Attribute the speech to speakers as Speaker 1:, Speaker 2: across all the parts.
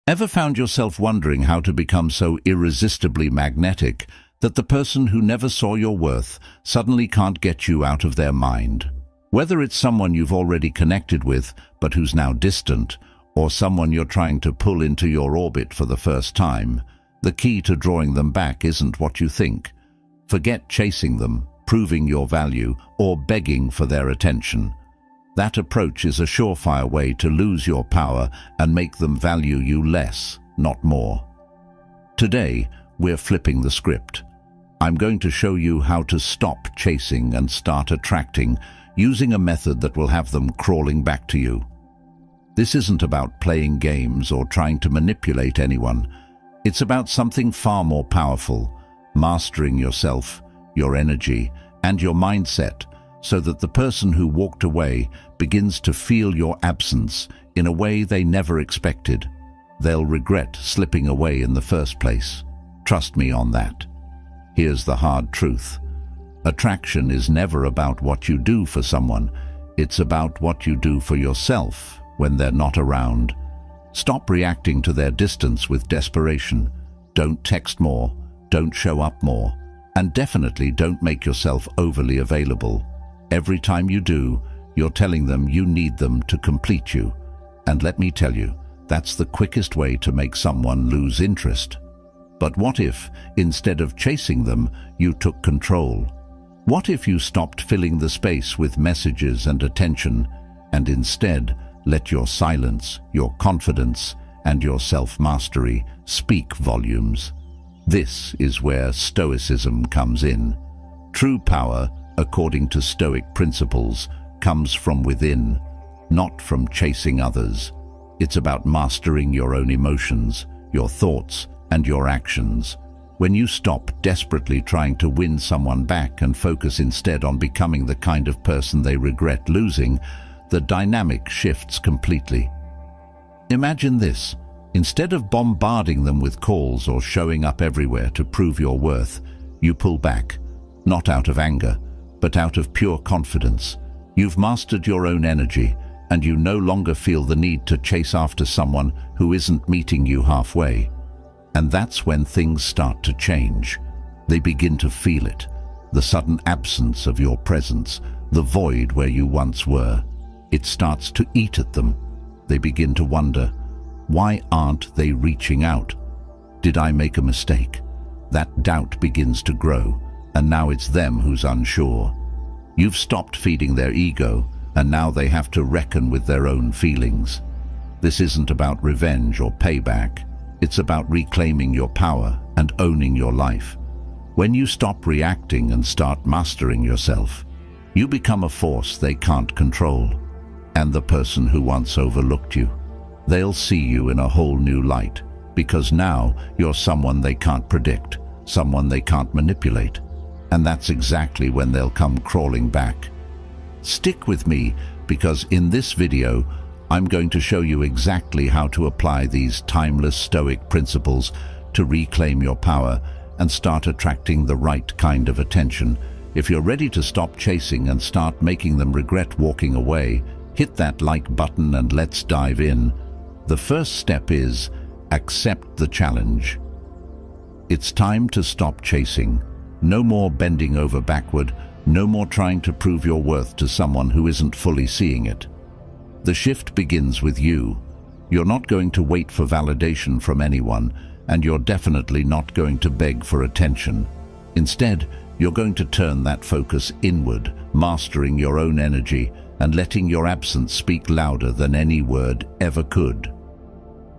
Speaker 1: Ever found yourself wondering how to become so irresistibly magnetic that the person who never saw your worth suddenly can't get you out of their mind? Whether it's someone you've already connected with but who's now distant, or someone you're trying to pull into your orbit for the first time, the key to drawing them back isn't what you think. Forget chasing them, proving your value, or begging for their attention. That approach is a surefire way to lose your power and make them value you less, not more. Today, we're flipping the script. I'm going to show you how to stop chasing and start attracting, using a method that will have them crawling back to you. This isn't about playing games or trying to manipulate anyone. It's about something far more powerful, mastering yourself, your energy, and your mindset, so that the person who walked away begins to feel your absence in a way they never expected. They'll regret slipping away in the first place. Trust me on that. Here's the hard truth. Attraction is never about what you do for someone. It's about what you do for yourself when they're not around. Stop reacting to their distance with desperation. Don't text more, don't show up more, and definitely don't make yourself overly available. Every time you do, you're telling them you need them to complete you. And let me tell you, that's the quickest way to make someone lose interest. But what if, instead of chasing them, you took control? What if you stopped filling the space with messages and attention, and instead let your silence, your confidence, and your self-mastery speak volumes? This is where Stoicism comes in. True power, according to Stoic principles, comes from within, not from chasing others. It's about mastering your own emotions, your thoughts, and your actions. When you stop desperately trying to win someone back and focus instead on becoming the kind of person they regret losing, the dynamic shifts completely. Imagine this. Instead of bombarding them with calls or showing up everywhere to prove your worth, you pull back, not out of anger, but out of pure confidence. You've mastered your own energy, and you no longer feel the need to chase after someone who isn't meeting you halfway. And that's when things start to change. They begin to feel it, the sudden absence of your presence, the void where you once were. It starts to eat at them. They begin to wonder, why aren't they reaching out? Did I make a mistake? That doubt begins to grow, and now it's them who's unsure. You've stopped feeding their ego, and now they have to reckon with their own feelings. This isn't about revenge or payback. It's about reclaiming your power and owning your life. When you stop reacting and start mastering yourself, you become a force they can't control. And the person who once overlooked you, they'll see you in a whole new light, because now you're someone they can't predict, someone they can't manipulate. And that's exactly when they'll come crawling back. Stick with me, because in this video, I'm going to show you exactly how to apply these timeless Stoic principles to reclaim your power and start attracting the right kind of attention. If you're ready to stop chasing and start making them regret walking away, hit that like button and let's dive in. The first step is accept the challenge. It's time to stop chasing. No more bending over backward, no more trying to prove your worth to someone who isn't fully seeing it. The shift begins with you. You're not going to wait for validation from anyone, and you're definitely not going to beg for attention. Instead, you're going to turn that focus inward, mastering your own energy and letting your absence speak louder than any word ever could.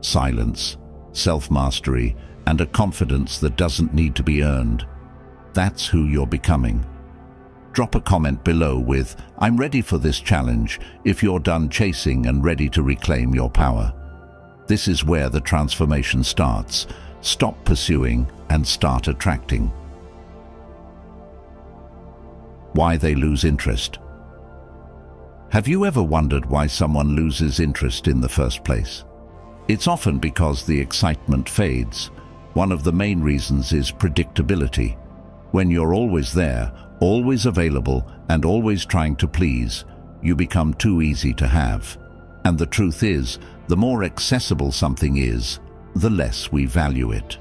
Speaker 1: Silence, self-mastery, and a confidence that doesn't need to be earned. That's who you're becoming. Drop a comment below with, "I'm ready for this challenge," if you're done chasing and ready to reclaim your power. This is where the transformation starts. Stop pursuing and start attracting. Why they lose interest. Have you ever wondered why someone loses interest in the first place? It's often because the excitement fades. One of the main reasons is predictability. When you're always there, always available, and always trying to please, you become too easy to have. And the truth is, the more accessible something is, the less we value it.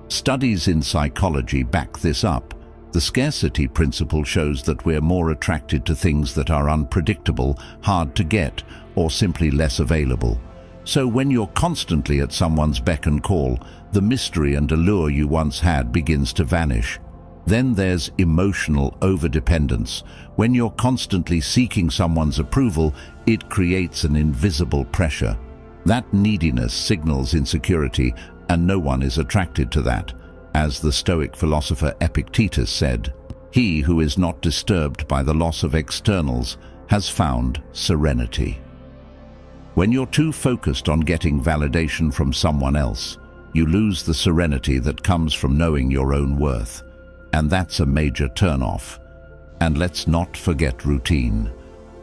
Speaker 1: Studies in psychology back this up. The scarcity principle shows that we're more attracted to things that are unpredictable, hard to get, or simply less available. So when you're constantly at someone's beck and call, the mystery and allure you once had begins to vanish. Then there's emotional overdependence. When you're constantly seeking someone's approval, it creates an invisible pressure. That neediness signals insecurity, and no one is attracted to that. As the Stoic philosopher Epictetus said, "He who is not disturbed by the loss of externals has found serenity." When you're too focused on getting validation from someone else, you lose the serenity that comes from knowing your own worth. And that's a major turn-off. And let's not forget routine.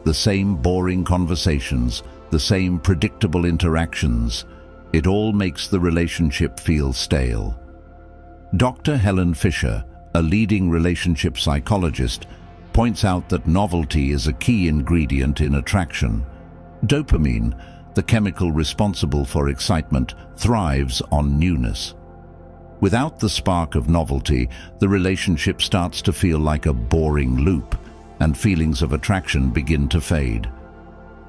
Speaker 1: The same boring conversations, the same predictable interactions. It all makes the relationship feel stale. Dr. Helen Fisher, a leading relationship psychologist, points out that novelty is a key ingredient in attraction. Dopamine, the chemical responsible for excitement, thrives on newness. Without the spark of novelty, the relationship starts to feel like a boring loop, and feelings of attraction begin to fade.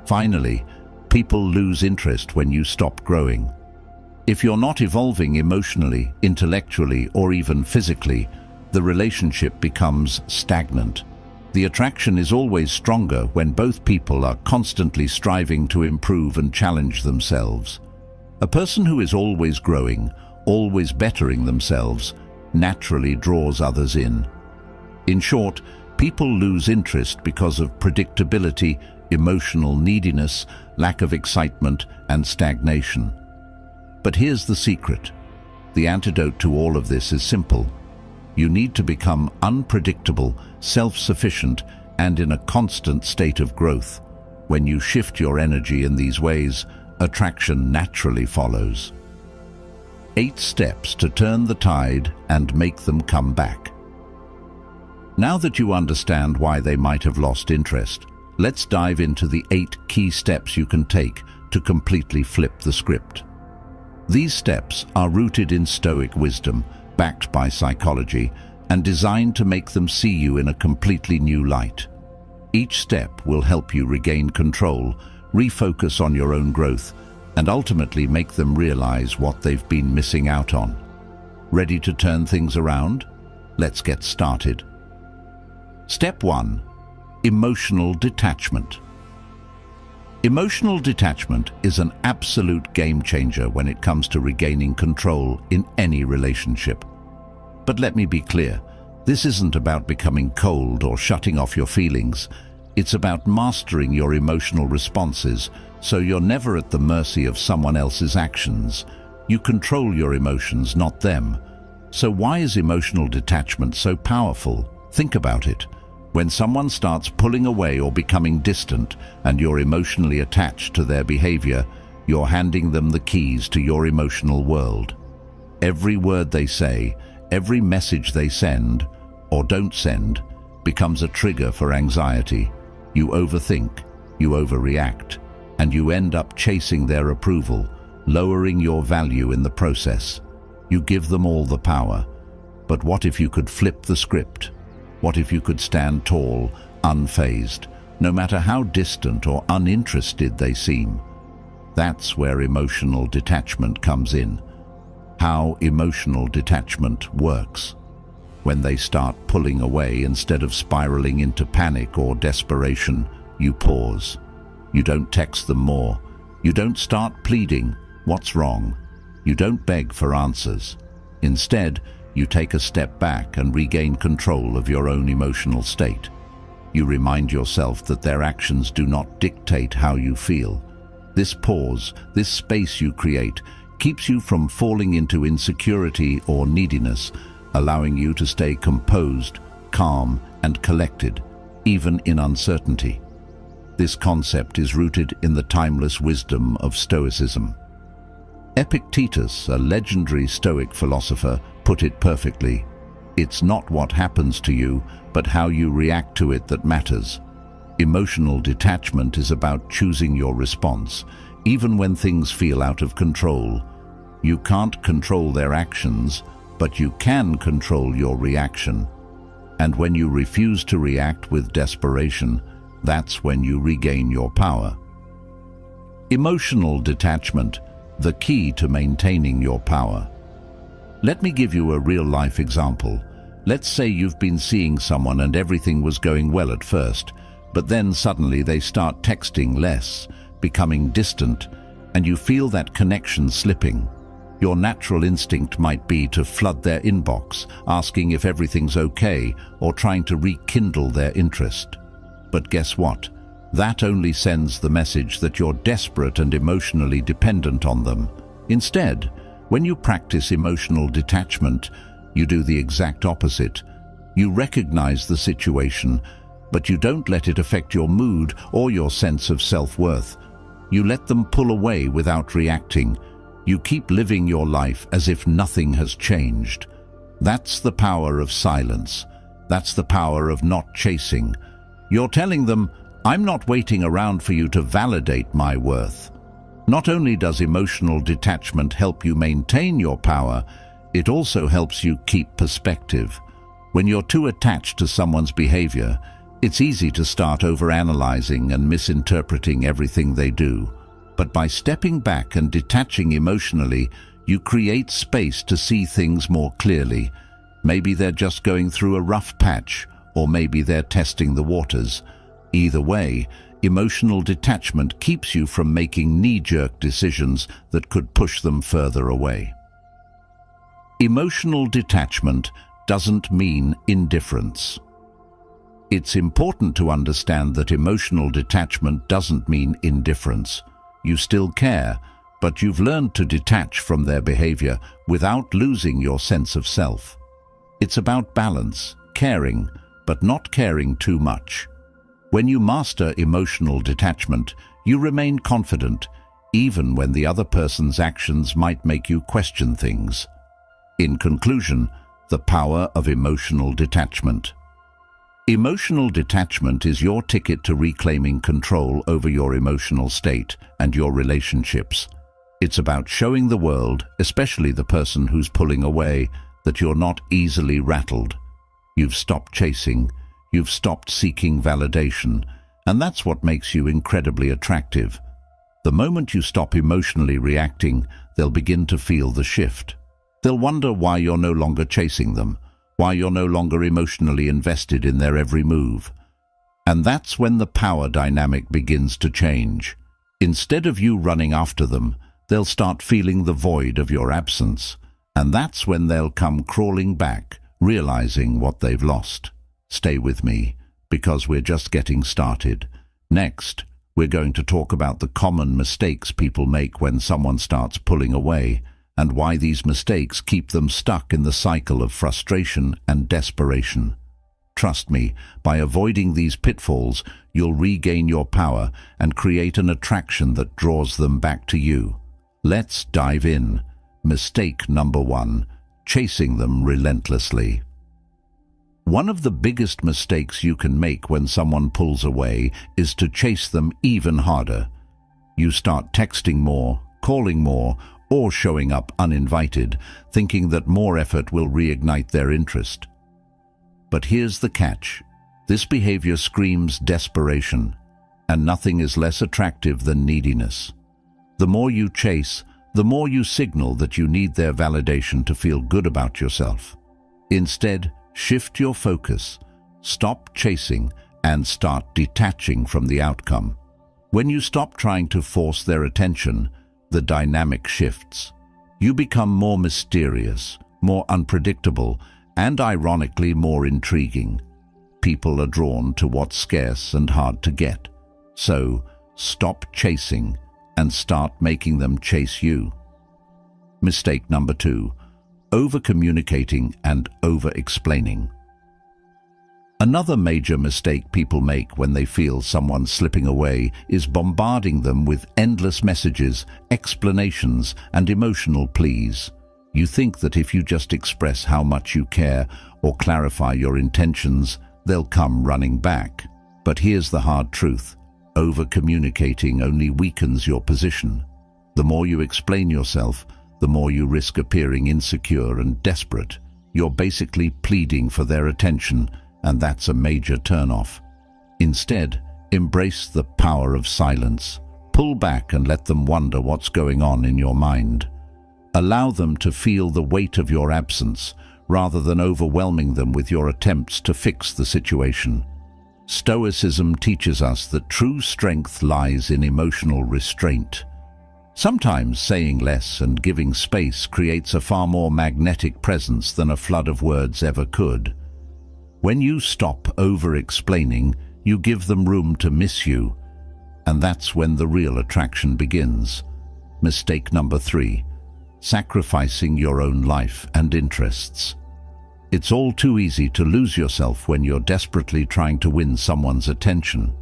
Speaker 1: Finally, people lose interest when you stop growing. If you're not evolving emotionally, intellectually, or even physically, the relationship becomes stagnant. The attraction is always stronger when both people are constantly striving to improve and challenge themselves. A person who is always growing, always bettering themselves, naturally draws others in. In short, people lose interest because of predictability, emotional neediness, lack of excitement, and stagnation. But here's the secret. The antidote to all of this is simple. You need to become unpredictable, self-sufficient, and in a constant state of growth. When you shift your energy in these ways, attraction naturally follows. 8 steps to turn the tide and make them come back. Now that you understand why they might have lost interest, let's dive into the 8 key steps you can take to completely flip the script. These steps are rooted in Stoic wisdom, backed by psychology, and designed to make them see you in a completely new light. Each step will help you regain control, refocus on your own growth, and ultimately make them realize what they've been missing out on. Ready to turn things around? Let's get started. Step 1. Emotional detachment. Emotional detachment is an absolute game changer when it comes to regaining control in any relationship. But let me be clear, this isn't about becoming cold or shutting off your feelings. It's about mastering your emotional responses so you're never at the mercy of someone else's actions. You control your emotions, not them. So why is emotional detachment so powerful? Think about it. When someone starts pulling away or becoming distant and you're emotionally attached to their behavior, you're handing them the keys to your emotional world. Every word they say, every message they send or don't send becomes a trigger for anxiety. You overthink, you overreact, and you end up chasing their approval, lowering your value in the process. You give them all the power. But what if you could flip the script? What if you could stand tall, unfazed, no matter how distant or uninterested they seem? That's where emotional detachment comes in. How emotional detachment works. When they start pulling away instead of spiraling into panic or desperation, you pause. You don't text them more. You don't start pleading, "What's wrong?" You don't beg for answers. Instead, you take a step back and regain control of your own emotional state. You remind yourself that their actions do not dictate how you feel. This pause, this space you create, keeps you from falling into insecurity or neediness, allowing you to stay composed, calm, and collected, even in uncertainty. This concept is rooted in the timeless wisdom of Stoicism. Epictetus, a legendary Stoic philosopher, put it perfectly. It's not what happens to you, but how you react to it that matters. Emotional detachment is about choosing your response, even when things feel out of control. You can't control their actions, but you can control your reaction. And when you refuse to react with desperation, that's when you regain your power. Emotional detachment, the key to maintaining your power. Let me give you a real-life example. Let's say you've been seeing someone and everything was going well at first, but then suddenly they start texting less, becoming distant, and you feel that connection slipping. Your natural instinct might be to flood their inbox, asking if everything's okay, or trying to rekindle their interest. But guess what? That only sends the message that you're desperate and emotionally dependent on them. Instead, when you practice emotional detachment, you do the exact opposite. You recognize the situation, but you don't let it affect your mood or your sense of self-worth. You let them pull away without reacting. You keep living your life as if nothing has changed. That's the power of silence. That's the power of not chasing. You're telling them, I'm not waiting around for you to validate my worth. Not only does emotional detachment help you maintain your power, it also helps you keep perspective. When you're too attached to someone's behavior, it's easy to start overanalyzing and misinterpreting everything they do. But by stepping back and detaching emotionally, you create space to see things more clearly. Maybe they're just going through a rough patch, or maybe they're testing the waters. Either way, emotional detachment keeps you from making knee-jerk decisions that could push them further away. Emotional detachment doesn't mean indifference. It's important to understand that emotional detachment doesn't mean indifference. You still care, but you've learned to detach from their behavior without losing your sense of self. It's about balance, caring, but not caring too much. When you master emotional detachment, you remain confident, even when the other person's actions might make you question things. In conclusion, the power of emotional detachment. Emotional detachment is your ticket to reclaiming control over your emotional state and your relationships. It's about showing the world, especially the person who's pulling away, that you're not easily rattled. You've stopped chasing, you've stopped seeking validation, and that's what makes you incredibly attractive. The moment you stop emotionally reacting, they'll begin to feel the shift. They'll wonder why you're no longer chasing them, why you're no longer emotionally invested in their every move. And that's when the power dynamic begins to change. Instead of you running after them, they'll start feeling the void of your absence. And that's when they'll come crawling back, realizing what they've lost. Stay with me, because we're just getting started. Next, we're going to talk about the common mistakes people make when someone starts pulling away, and why these mistakes keep them stuck in the cycle of frustration and desperation. Trust me, by avoiding these pitfalls, you'll regain your power and create an attraction that draws them back to you. Let's dive in. Mistake number 1, chasing them relentlessly. One of the biggest mistakes you can make when someone pulls away is to chase them even harder. You start texting more, calling more, or showing up uninvited, thinking that more effort will reignite their interest. But here's the catch. This behavior screams desperation, and nothing is less attractive than neediness. The more you chase, the more you signal that you need their validation to feel good about yourself. Instead, shift your focus, stop chasing, and start detaching from the outcome. When you stop trying to force their attention, the dynamic shifts. You become more mysterious, more unpredictable, and ironically more intriguing. People are drawn to what's scarce and hard to get. So, stop chasing and start making them chase you. Mistake number 2, over-communicating and over-explaining. Another major mistake people make when they feel someone slipping away is bombarding them with endless messages, explanations, and emotional pleas. You think that if you just express how much you care or clarify your intentions, they'll come running back. But here's the hard truth. Over-communicating only weakens your position. The more you explain yourself, the more you risk appearing insecure and desperate. You're basically pleading for their attention, and that's a major turn-off. Instead, embrace the power of silence. Pull back and let them wonder what's going on in your mind. Allow them to feel the weight of your absence, rather than overwhelming them with your attempts to fix the situation. Stoicism teaches us that true strength lies in emotional restraint. Sometimes saying less and giving space creates a far more magnetic presence than a flood of words ever could. When you stop over-explaining, you give them room to miss you, and that's when the real attraction begins. Mistake number 3. Sacrificing your own life and interests. It's all too easy to lose yourself when you're desperately trying to win someone's attention.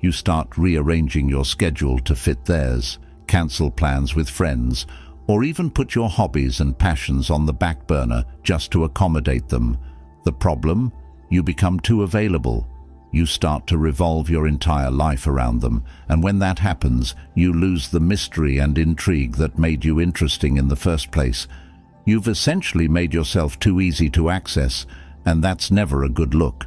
Speaker 1: You start rearranging your schedule to fit theirs, cancel plans with friends, or even put your hobbies and passions on the back burner just to accommodate them. The problem? You become too available. You start to revolve your entire life around them, and when that happens, you lose the mystery and intrigue that made you interesting in the first place. You've essentially made yourself too easy to access, and that's never a good look.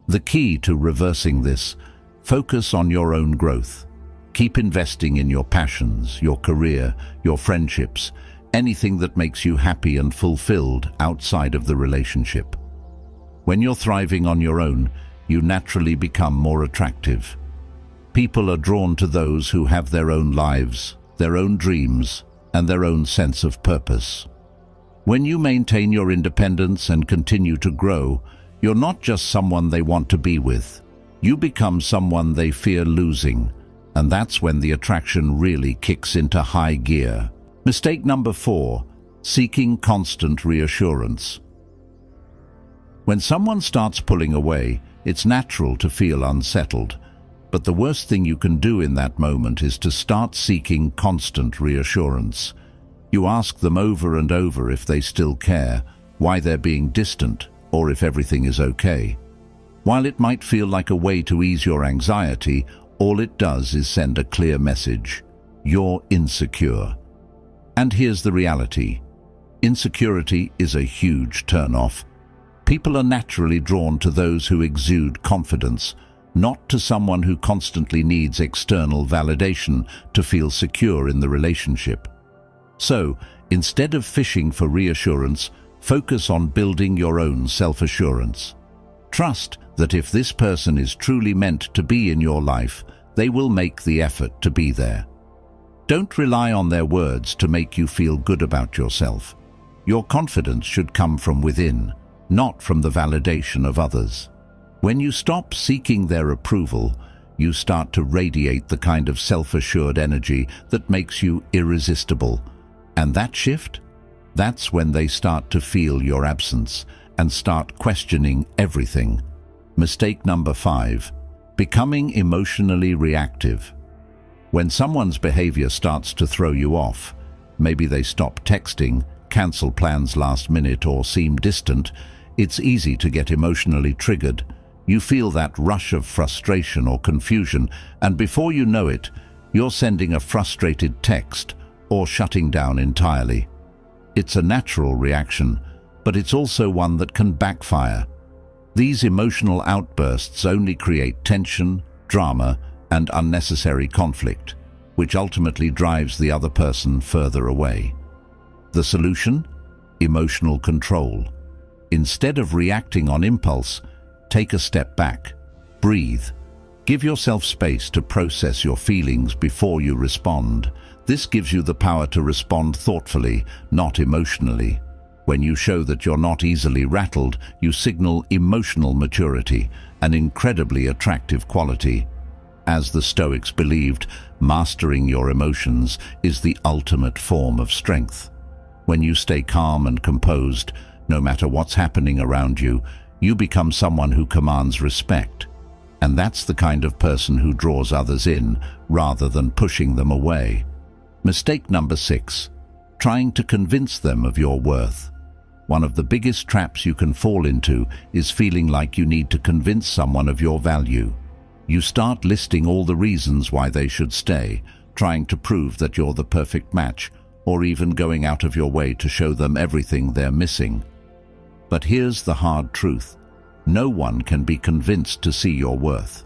Speaker 1: The key to reversing this: focus on your own growth. Keep investing in your passions, your career, your friendships, anything that makes you happy and fulfilled outside of the relationship. When you're thriving on your own, you naturally become more attractive. People are drawn to those who have their own lives, their own dreams, and their own sense of purpose. When you maintain your independence and continue to grow, you're not just someone they want to be with. You become someone they fear losing, and that's when the attraction really kicks into high gear. Mistake number 4. Seeking constant reassurance. When someone starts pulling away, it's natural to feel unsettled, but the worst thing you can do in that moment is to start seeking constant reassurance. You ask them over and over if they still care, why they're being distant, or if everything is okay. While it might feel like a way to ease your anxiety, all it does is send a clear message: you're insecure. And here's the reality: insecurity is a huge turn-off. People are naturally drawn to those who exude confidence, not to someone who constantly needs external validation to feel secure in the relationship. So, instead of fishing for reassurance, focus on building your own self-assurance. Trust that if this person is truly meant to be in your life, they will make the effort to be there. Don't rely on their words to make you feel good about yourself. Your confidence should come from within, not from the validation of others. When you stop seeking their approval, you start to radiate the kind of self-assured energy that makes you irresistible. And that shift? That's when they start to feel your absence and start questioning everything. Mistake number 5. Becoming emotionally reactive. When someone's behavior starts to throw you off, maybe they stop texting, cancel plans last minute, or seem distant, it's easy to get emotionally triggered. You feel that rush of frustration or confusion, and before you know it, you're sending a frustrated text or shutting down entirely. It's a natural reaction, but it's also one that can backfire. These emotional outbursts only create tension, drama, and unnecessary conflict, which ultimately drives the other person further away. The solution? Emotional control. Instead of reacting on impulse, take a step back. Breathe. Give yourself space to process your feelings before you respond. This gives you the power to respond thoughtfully, not emotionally. When you show that you're not easily rattled, you signal emotional maturity, an incredibly attractive quality. As the Stoics believed, mastering your emotions is the ultimate form of strength. When you stay calm and composed, no matter what's happening around you, you become someone who commands respect. And that's the kind of person who draws others in, rather than pushing them away. Mistake number 6. Trying to convince them of your worth. One of the biggest traps you can fall into is feeling like you need to convince someone of your value. You start listing all the reasons why they should stay, trying to prove that you're the perfect match, or even going out of your way to show them everything they're missing. But here's the hard truth. No one can be convinced to see your worth.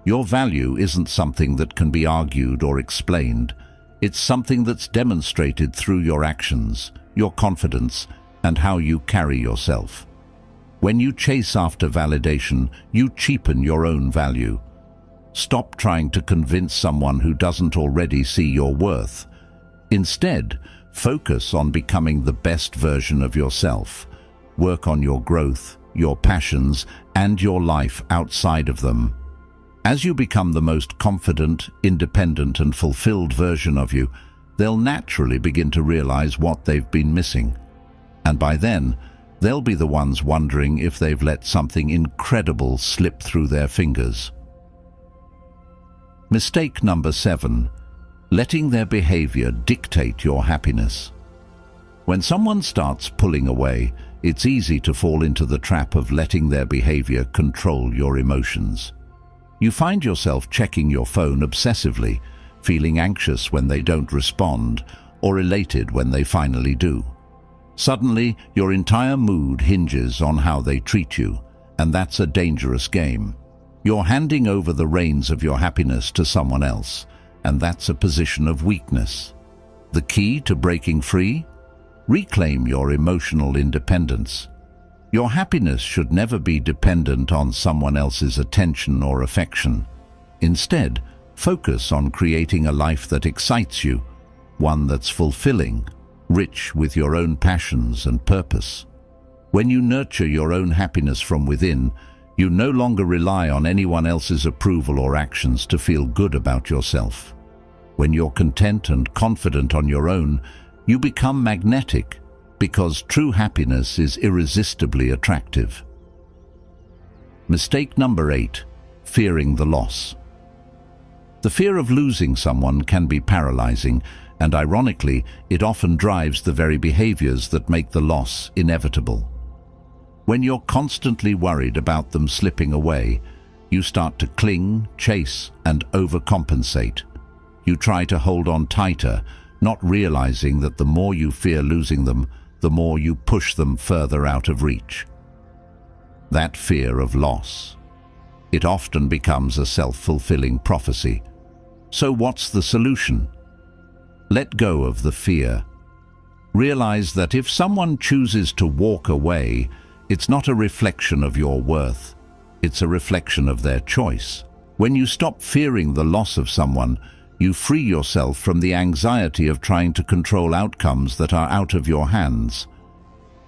Speaker 1: Your value isn't something that can be argued or explained. It's something that's demonstrated through your actions, your confidence, and how you carry yourself. When you chase after validation, you cheapen your own value. Stop trying to convince someone who doesn't already see your worth. Instead, focus on becoming the best version of yourself. Work on your growth, your passions, and your life outside of them. As you become the most confident, independent, and fulfilled version of you, they'll naturally begin to realize what they've been missing. And by then, they'll be the ones wondering if they've let something incredible slip through their fingers. Mistake number 7. Letting their behavior dictate your happiness. When someone starts pulling away, it's easy to fall into the trap of letting their behavior control your emotions. You find yourself checking your phone obsessively, feeling anxious when they don't respond, or elated when they finally do. Suddenly, your entire mood hinges on how they treat you, and that's a dangerous game. You're handing over the reins of your happiness to someone else, and that's a position of weakness. The key to breaking free? Reclaim your emotional independence. Your happiness should never be dependent on someone else's attention or affection. Instead, focus on creating a life that excites you, one that's fulfilling, rich with your own passions and purpose. When you nurture your own happiness from within, you no longer rely on anyone else's approval or actions to feel good about yourself. When you're content and confident on your own, you become magnetic, because true happiness is irresistibly attractive. Mistake number 8. Fearing the loss. The fear of losing someone can be paralyzing, and ironically, it often drives the very behaviors that make the loss inevitable. When you're constantly worried about them slipping away, you start to cling, chase, and overcompensate. You try to hold on tighter, not realizing that the more you fear losing them, the more you push them further out of reach. That fear of loss. It often becomes a self-fulfilling prophecy. So what's the solution? Let go of the fear. Realize that if someone chooses to walk away, it's not a reflection of your worth. It's a reflection of their choice. When you stop fearing the loss of someone, you free yourself from the anxiety of trying to control outcomes that are out of your hands.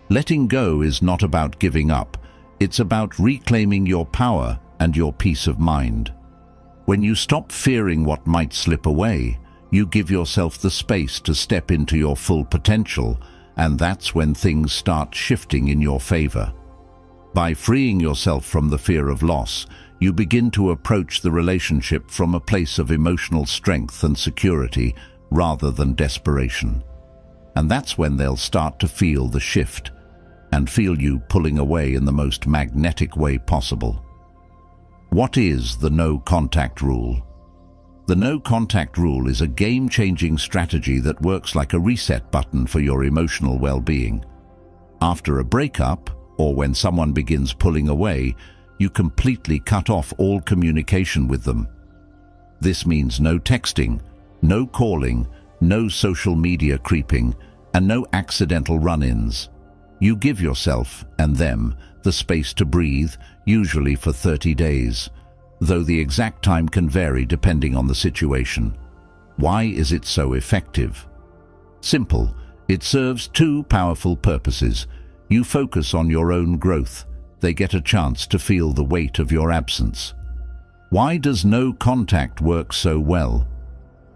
Speaker 1: Letting go is not about giving up. It's about reclaiming your power and your peace of mind. When you stop fearing what might slip away, you give yourself the space to step into your full potential, and that's when things start shifting in your favor. By freeing yourself from the fear of loss, you begin to approach the relationship from a place of emotional strength and security rather than desperation. And that's when they'll start to feel the shift and feel you pulling away in the most magnetic way possible. What is the no-contact rule? The no-contact rule is a game-changing strategy that works like a reset button for your emotional well-being. After a breakup, or when someone begins pulling away, you completely cut off all communication with them. This means no texting, no calling, no social media creeping, and no accidental run-ins. You give yourself, and them, the space to breathe, usually for 30 days, though the exact time can vary depending on the situation. Why is it so effective? Simple. It serves two powerful purposes. You focus on your own growth. They get a chance to feel the weight of your absence. Why does no contact work so well?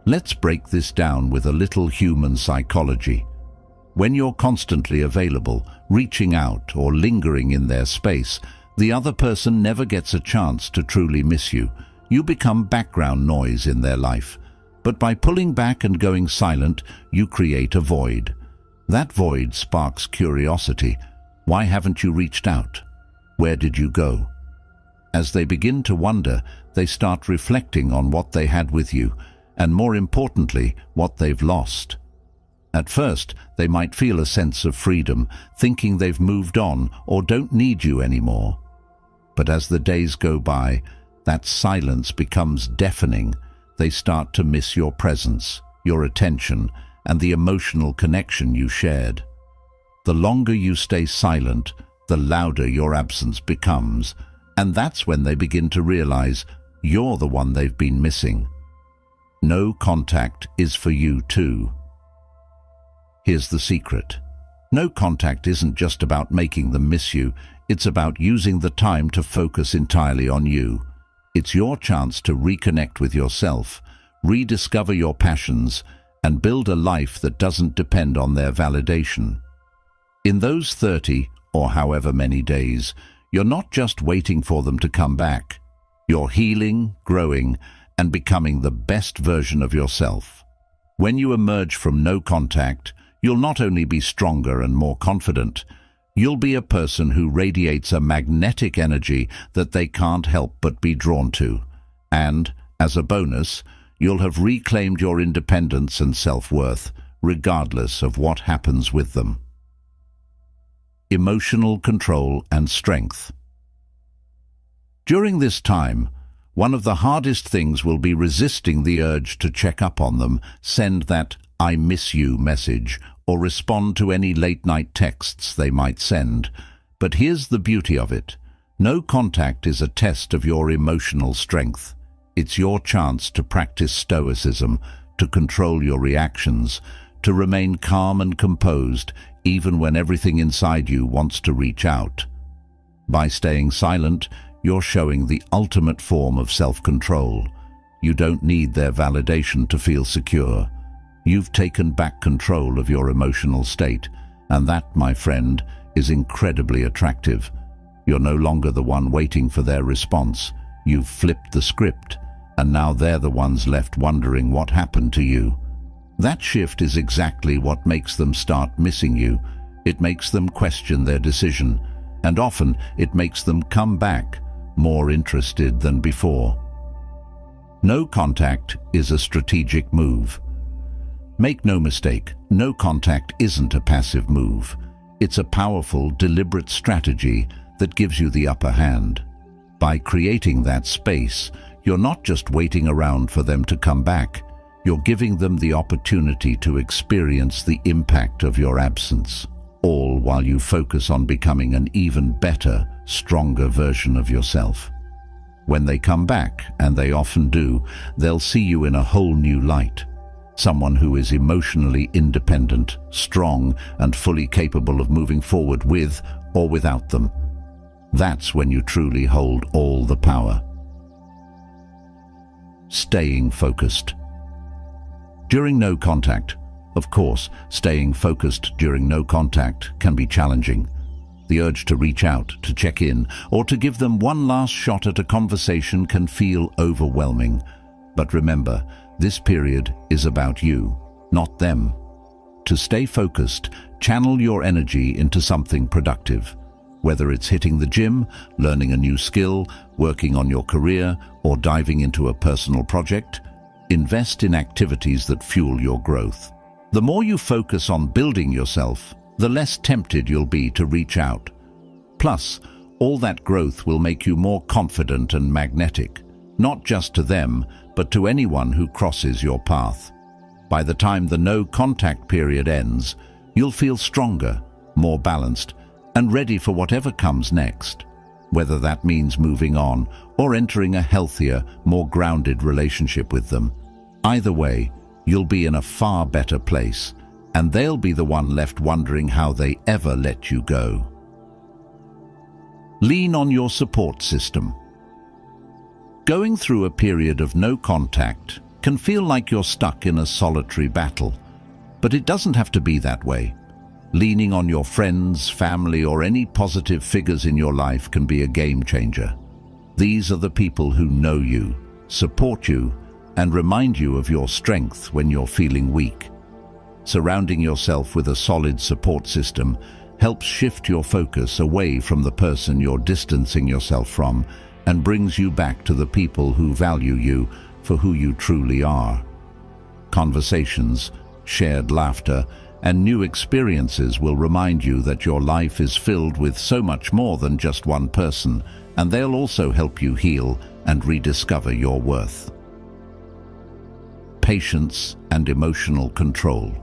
Speaker 1: Let's break this down with a little human psychology. When you're constantly available, reaching out, or lingering in their space, the other person never gets a chance to truly miss you. You become background noise in their life. But by pulling back and going silent, you create a void. That void sparks curiosity. Why haven't you reached out? Where did you go? As they begin to wonder, they start reflecting on what they had with you, and more importantly, what they've lost. At first, they might feel a sense of freedom, thinking they've moved on or don't need you anymore. But as the days go by, that silence becomes deafening. They start to miss your presence, your attention, and the emotional connection you shared. The longer you stay silent, the louder your absence becomes, and that's when they begin to realize you're the one they've been missing. No contact is for you too. Here's the secret. No contact isn't just about making them miss you, it's about using the time to focus entirely on you. It's your chance to reconnect with yourself, rediscover your passions, and build a life that doesn't depend on their validation. In those 30, or however many days, you're not just waiting for them to come back. You're healing, growing, and becoming the best version of yourself. When you emerge from no contact, you'll not only be stronger and more confident, you'll be a person who radiates a magnetic energy that they can't help but be drawn to. And, as a bonus, you'll have reclaimed your independence and self-worth, regardless of what happens with them. Emotional control and strength. During this time, one of the hardest things will be resisting the urge to check up on them, send that "I miss you" message, or respond to any late-night texts they might send. But here's the beauty of it. No contact is a test of your emotional strength. It's your chance to practice Stoicism, to control your reactions, to remain calm and composed, even when everything inside you wants to reach out. By staying silent, you're showing the ultimate form of self-control. You don't need their validation to feel secure. You've taken back control of your emotional state, and that, my friend, is incredibly attractive. You're no longer the one waiting for their response. You've flipped the script, and now they're the ones left wondering what happened to you. That shift is exactly what makes them start missing you. It makes them question their decision, and often it makes them come back, more interested than before. No contact is a strategic move. Make no mistake, no contact isn't a passive move. It's a powerful, deliberate strategy that gives you the upper hand. By creating that space, you're not just waiting around for them to come back. You're giving them the opportunity to experience the impact of your absence, all while you focus on becoming an even better, stronger version of yourself. When they come back, and they often do, they'll see you in a whole new light. Someone who is emotionally independent, strong, and fully capable of moving forward with or without them. That's when you truly hold all the power. Staying focused. During no contact, of course, staying focused during no contact can be challenging. The urge to reach out, to check in, or to give them one last shot at a conversation can feel overwhelming. But remember, this period is about you, not them. To stay focused, channel your energy into something productive. Whether it's hitting the gym, learning a new skill, working on your career, or diving into a personal project, invest in activities that fuel your growth. The more you focus on building yourself, the less tempted you'll be to reach out. Plus, all that growth will make you more confident and magnetic, not just to them, but to anyone who crosses your path. By the time the no-contact period ends, you'll feel stronger, more balanced, and ready for whatever comes next, whether that means moving on or entering a healthier, more grounded relationship with them. Either way, you'll be in a far better place, and they'll be the one left wondering how they ever let you go. Lean on your support system. Going through a period of no contact can feel like you're stuck in a solitary battle, but it doesn't have to be that way. Leaning on your friends, family, or any positive figures in your life can be a game changer. These are the people who know you, support you, and remind you of your strength when you're feeling weak. Surrounding yourself with a solid support system helps shift your focus away from the person you're distancing yourself from and brings you back to the people who value you for who you truly are. Conversations, shared laughter, and new experiences will remind you that your life is filled with so much more than just one person, and they'll also help you heal and rediscover your worth. Patience and emotional control.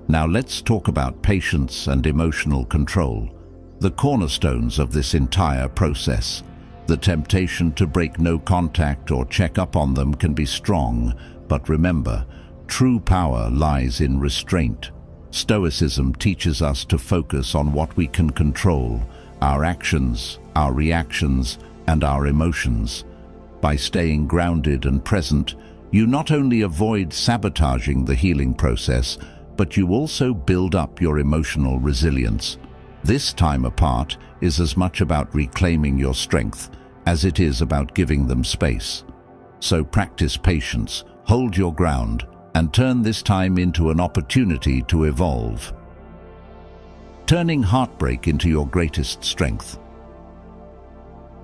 Speaker 1: Now let's talk about patience and emotional control, the cornerstones of this entire process. The temptation to break no contact or check up on them can be strong, but remember, true power lies in restraint. Stoicism teaches us to focus on what we can control, our actions, our reactions, and our emotions. By staying grounded and present, you not only avoid sabotaging the healing process, but you also build up your emotional resilience. This time apart is as much about reclaiming your strength as it is about giving them space. So practice patience, hold your ground, and turn this time into an opportunity to evolve. Turning heartbreak into your greatest strength.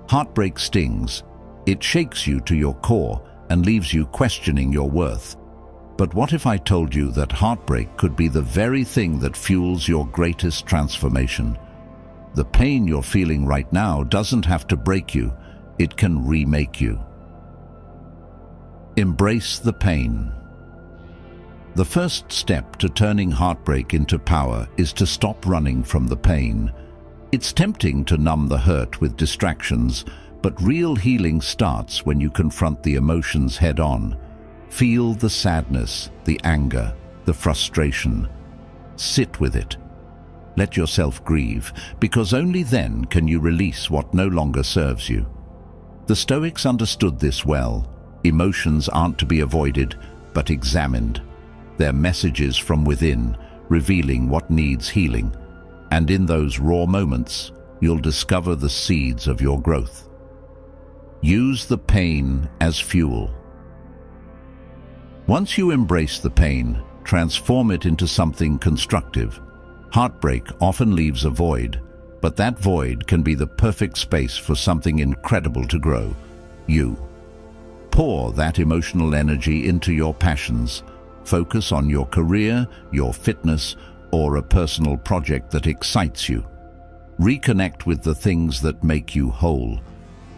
Speaker 1: Heartbreak stings. It shakes you to your core and leaves you questioning your worth. But what if I told you that heartbreak could be the very thing that fuels your greatest transformation? The pain you're feeling right now doesn't have to break you, it can remake you. Embrace the pain. The first step to turning heartbreak into power is to stop running from the pain. It's tempting to numb the hurt with distractions, but real healing starts when you confront the emotions head-on. Feel the sadness, the anger, the frustration. Sit with it. Let yourself grieve, because only then can you release what no longer serves you. The Stoics understood this well. Emotions aren't to be avoided, but examined. They're messages from within, revealing what needs healing. And in those raw moments, you'll discover the seeds of your growth. Use the pain as fuel. Once you embrace the pain, transform it into something constructive. Heartbreak often leaves a void, but that void can be the perfect space for something incredible to grow. You. Pour that emotional energy into your passions. Focus on your career, your fitness, or a personal project that excites you. Reconnect with the things that make you whole.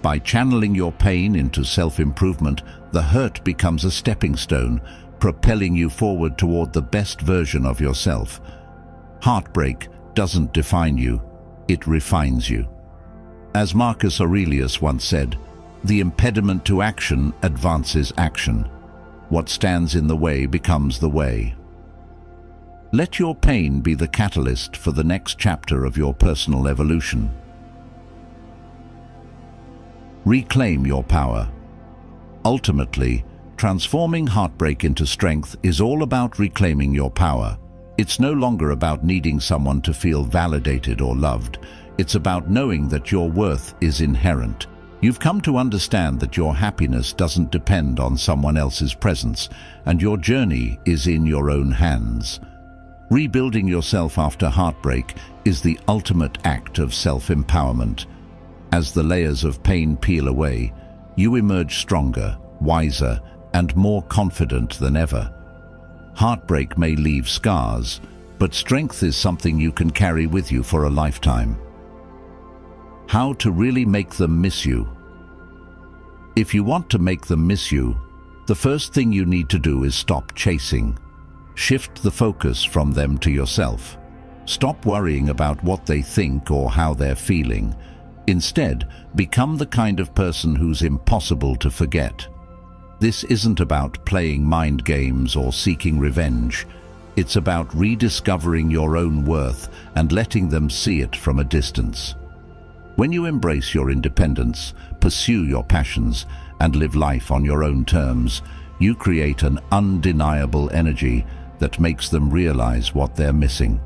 Speaker 1: By channeling your pain into self-improvement, the hurt becomes a stepping stone, propelling you forward toward the best version of yourself. Heartbreak doesn't define you, it refines you. As Marcus Aurelius once said, the impediment to action advances action. What stands in the way becomes the way. Let your pain be the catalyst for the next chapter of your personal evolution. Reclaim your power. Ultimately, transforming heartbreak into strength is all about reclaiming your power. It's no longer about needing someone to feel validated or loved. It's about knowing that your worth is inherent. You've come to understand that your happiness doesn't depend on someone else's presence, and your journey is in your own hands. Rebuilding yourself after heartbreak is the ultimate act of self-empowerment. As the layers of pain peel away, you emerge stronger, wiser, and more confident than ever. Heartbreak may leave scars, but strength is something you can carry with you for a lifetime. How to really make them miss you. If you want to make them miss you, the first thing you need to do is stop chasing. Shift the focus from them to yourself. Stop worrying about what they think or how they're feeling. Instead, become the kind of person who's impossible to forget. This isn't about playing mind games or seeking revenge. It's about rediscovering your own worth and letting them see it from a distance. When you embrace your independence, pursue your passions, and live life on your own terms, you create an undeniable energy that makes them realize what they're missing.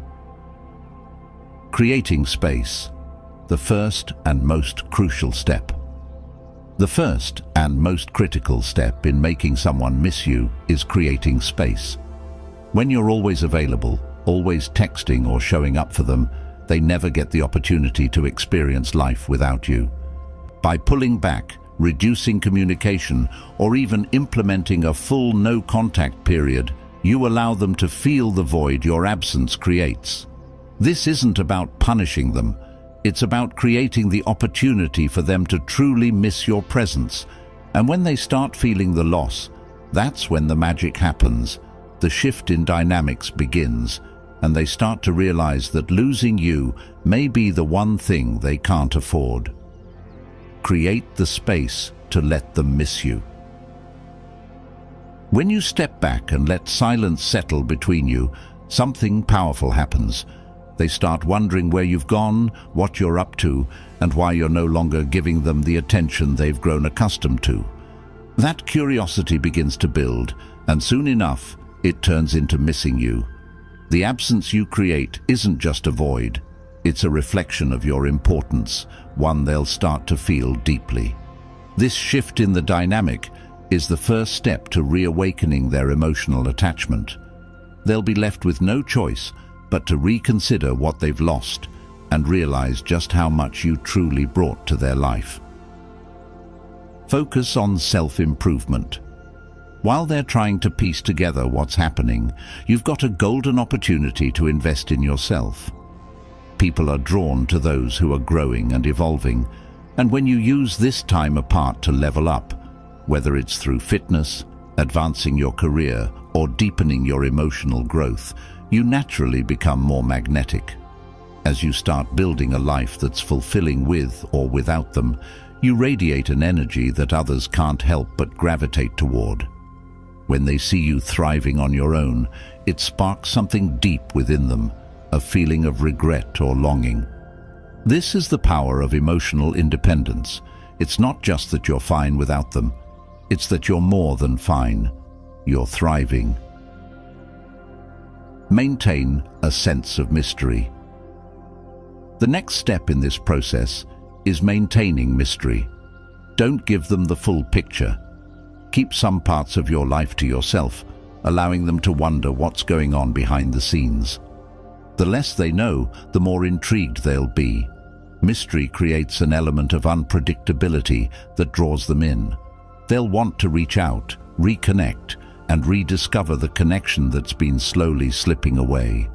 Speaker 1: Creating space. The first and most crucial step. The first and most critical step in making someone miss you is creating space. When you're always available, always texting or showing up for them, they never get the opportunity to experience life without you. By pulling back, reducing communication, or even implementing a full no-contact period, You allow them to feel the void your absence creates. This isn't about punishing them. It's about creating the opportunity for them to truly miss your presence. And when they start feeling the loss, that's when the magic happens. The shift in dynamics begins, and they start to realize that losing you may be the one thing they can't afford. Create the space to let them miss you. When you step back and let silence settle between you, something powerful happens. They start wondering where you've gone, what you're up to, and why you're no longer giving them the attention they've grown accustomed to. That curiosity begins to build, and soon enough, it turns into missing you. The absence you create isn't just a void. It's a reflection of your importance, one they'll start to feel deeply. This shift in the dynamic is the first step to reawakening their emotional attachment. They'll be left with no choice but to reconsider what they've lost and realize just how much you truly brought to their life. Focus on self-improvement. While they're trying to piece together what's happening, you've got a golden opportunity to invest in yourself. People are drawn to those who are growing and evolving, and when you use this time apart to level up, whether it's through fitness, advancing your career, or deepening your emotional growth, you naturally become more magnetic. As you start building a life that's fulfilling with or without them, you radiate an energy that others can't help but gravitate toward. When they see you thriving on your own, it sparks something deep within them, a feeling of regret or longing. This is the power of emotional independence. It's not just that you're fine without them, it's that you're more than fine. You're thriving. Maintain a sense of mystery. The next step in this process is maintaining mystery. Don't give them the full picture. Keep some parts of your life to yourself, allowing them to wonder what's going on behind the scenes. The less they know, the more intrigued they'll be. Mystery creates an element of unpredictability that draws them in. They'll want to reach out, reconnect, and rediscover the connection that's been slowly slipping away.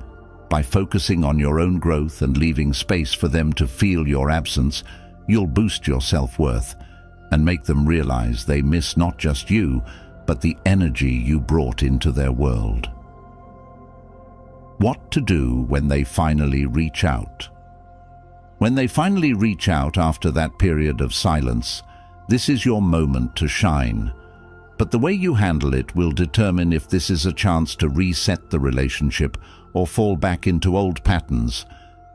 Speaker 1: By focusing on your own growth and leaving space for them to feel your absence, you'll boost your self-worth and make them realize they miss not just you, but the energy you brought into their world. What to do when they finally reach out? When they finally reach out after that period of silence, this is your moment to shine. But the way you handle it will determine if this is a chance to reset the relationship or fall back into old patterns.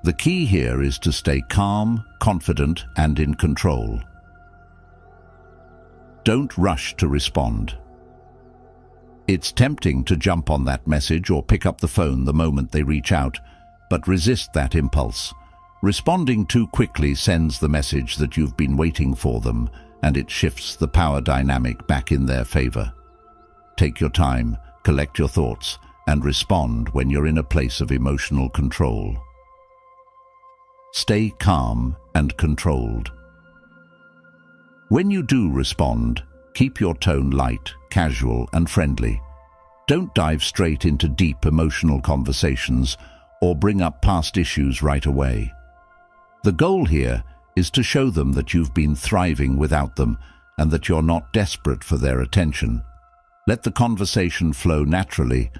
Speaker 1: The key here is to stay calm, confident, and in control. Don't rush to respond. It's tempting to jump on that message or pick up the phone the moment they reach out, but resist that impulse. Responding too quickly sends the message that you've been waiting for them, and it shifts the power dynamic back in their favor. Take your time, collect your thoughts, and respond when you're in a place of emotional control. Stay calm and controlled. When you do respond, keep your tone light, casual, and friendly. Don't dive straight into deep emotional conversations or bring up past issues right away. The goal here is to show them that you've been thriving without them and that you're not desperate for their attention. Let the conversation flow naturally,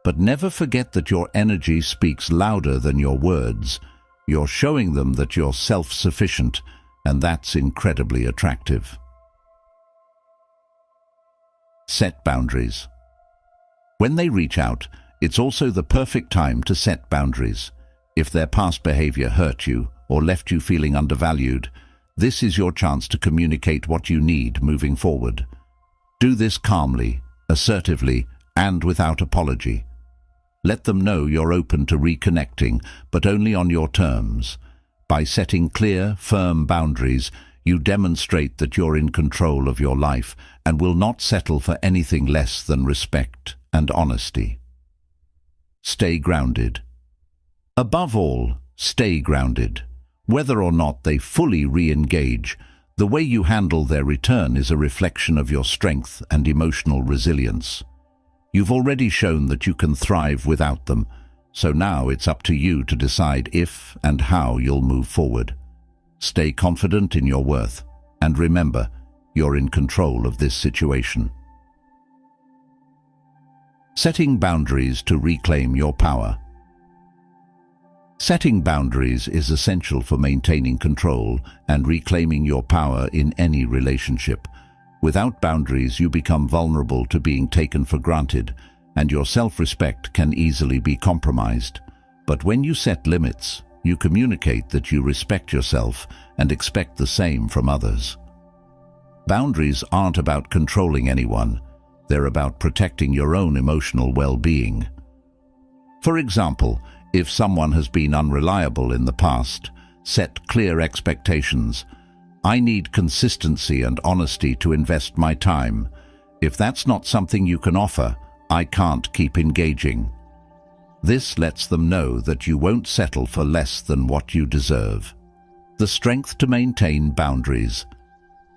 Speaker 1: but never forget that your energy speaks louder than your words. You're showing them that you're self-sufficient, and that's incredibly attractive. Set boundaries. When they reach out, it's also the perfect time to set boundaries. If their past behavior hurt you or left you feeling undervalued, this is your chance to communicate what you need moving forward. Do this calmly, assertively, and without apology. Let them know you're open to reconnecting, but only on your terms. By setting clear, firm boundaries, you demonstrate that you're in control of your life and will not settle for anything less than respect and honesty. Stay grounded. Above all, stay grounded. Whether or not they fully re-engage, the way you handle their return is a reflection of your strength and emotional resilience. You've already shown that you can thrive without them, so now it's up to you to decide if and how you'll move forward. Stay confident in your worth, and remember, you're in control of this situation. Setting boundaries to reclaim your power. Setting boundaries is essential for maintaining control and reclaiming your power in any relationship. Without boundaries, you become vulnerable to being taken for granted, and your self-respect can easily be compromised. But when you set limits, you communicate that you respect yourself and expect the same from others. Boundaries aren't about controlling anyone. They're about protecting your own emotional well-being. For example, if someone has been unreliable in the past, set clear expectations. I need consistency and honesty to invest my time. If that's not something you can offer, I can't keep engaging. This lets them know that you won't settle for less than what you deserve. The strength to maintain boundaries.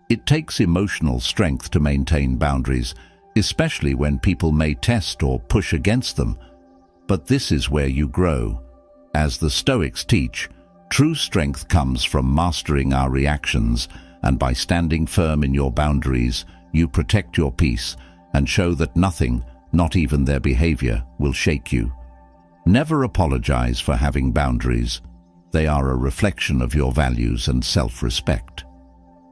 Speaker 1: It takes emotional strength to maintain boundaries, especially when people may test or push against them. But this is where you grow. As the Stoics teach, true strength comes from mastering our reactions, and by standing firm in your boundaries, you protect your peace and show that nothing, not even their behavior, will shake you. Never apologize for having boundaries. They are a reflection of your values and self-respect.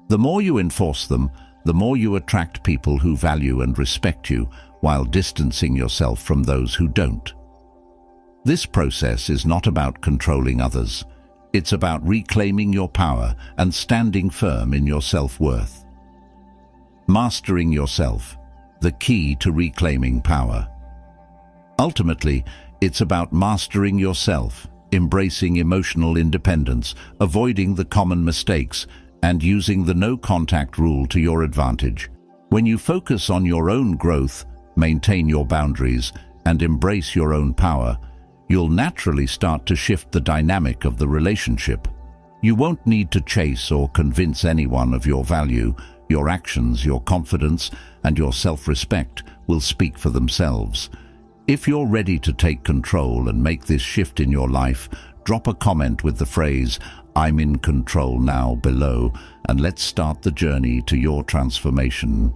Speaker 1: The more you enforce them, the more you attract people who value and respect you, while distancing yourself from those who don't. This process is not about controlling others. It's about reclaiming your power and standing firm in your self-worth. Mastering yourself, the key to reclaiming power. Ultimately, it's about mastering yourself, embracing emotional independence, avoiding the common mistakes, and using the no-contact rule to your advantage. When you focus on your own growth, maintain your boundaries, and embrace your own power, you'll naturally start to shift the dynamic of the relationship. You won't need to chase or convince anyone of your value. Your actions, your confidence, and your self-respect will speak for themselves. If you're ready to take control and make this shift in your life, drop a comment with the phrase, "I'm in control now," below, and let's start the journey to your transformation.